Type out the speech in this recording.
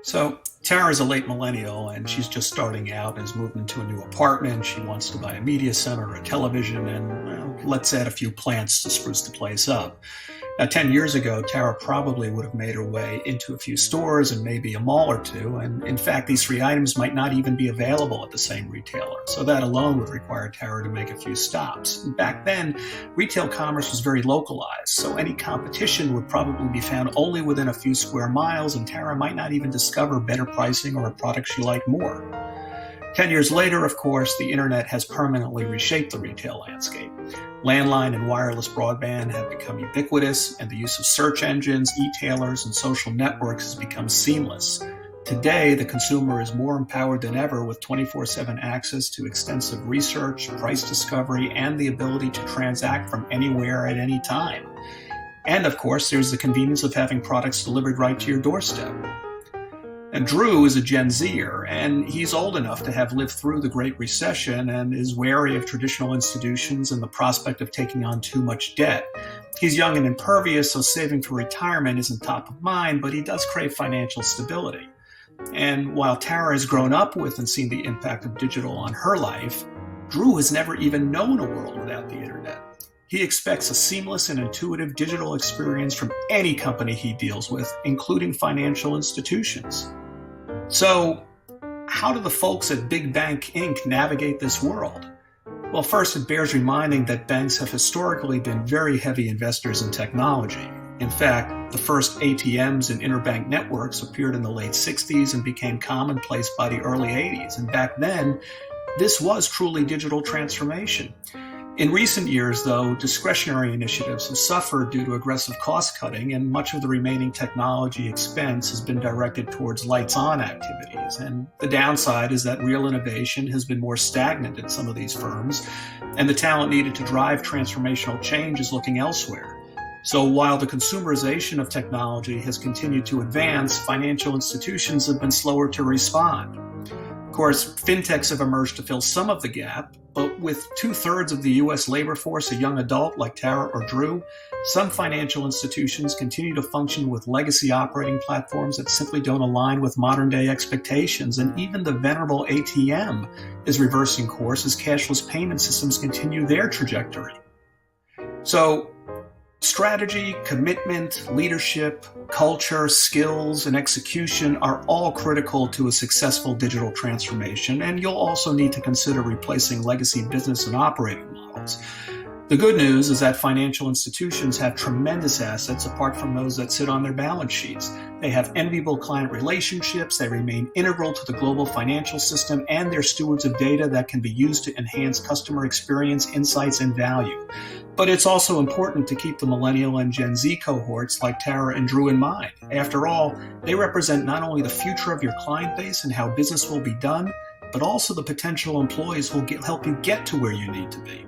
So Tara's a late millennial and she's just starting out and has moved into a new apartment. She wants to buy a media center, a television, and let's add a few plants to spruce the place up. Now, 10 years ago, Tara probably would have made her way into a few stores and maybe a mall or two. And in fact, these three items might not even be available at the same retailer. So that alone would require Tara to make a few stops. And back then, retail commerce was very localized. So any competition would probably be found only within a few square miles, and Tara might not even discover better pricing or a product she liked more. 10 years later, of course, the internet has permanently reshaped the retail landscape. Landline and wireless broadband have become ubiquitous, and the use of search engines, e-tailers, and social networks has become seamless. Today, the consumer is more empowered than ever with 24/7 access to extensive research, price discovery, and the ability to transact from anywhere at any time. And of course, there's the convenience of having products delivered right to your doorstep. And Drew is a Gen Zer, and he's old enough to have lived through the Great Recession and is wary of traditional institutions and the prospect of taking on too much debt. He's young and impervious, so saving for retirement isn't top of mind, but he does crave financial stability. And while Tara has grown up with and seen the impact of digital on her life, Drew has never even known a world without the internet. He expects a seamless and intuitive digital experience from any company he deals with, including financial institutions. So, how do the folks at Big Bank Inc. navigate this world? Well, first, it bears reminding that banks have historically been very heavy investors in technology. In fact, the first ATMs and interbank networks appeared in the late 60s and became commonplace by the early 80s. And back then, this was truly digital transformation. In recent years, though, discretionary initiatives have suffered due to aggressive cost cutting, and much of the remaining technology expense has been directed towards lights-on activities. And the downside is that real innovation has been more stagnant at some of these firms, and the talent needed to drive transformational change is looking elsewhere. So while the consumerization of technology has continued to advance, financial institutions have been slower to respond. Of course, fintechs have emerged to fill some of the gap, but with 2/3 of the U.S. labor force a young adult like Tara or Drew, some financial institutions continue to function with legacy operating platforms that simply don't align with modern-day expectations, and even the venerable ATM is reversing course as cashless payment systems continue their trajectory. So, strategy, commitment, leadership, culture, skills, and execution are all critical to a successful digital transformation, and you'll also need to consider replacing legacy business and operating models. The good news is that financial institutions have tremendous assets apart from those that sit on their balance sheets. They have enviable client relationships, they remain integral to the global financial system, and they're stewards of data that can be used to enhance customer experience, insights, and value. But it's also important to keep the Millennial and Gen Z cohorts like Tara and Drew in mind. After all, they represent not only the future of your client base and how business will be done, but also the potential employees who will help you get to where you need to be.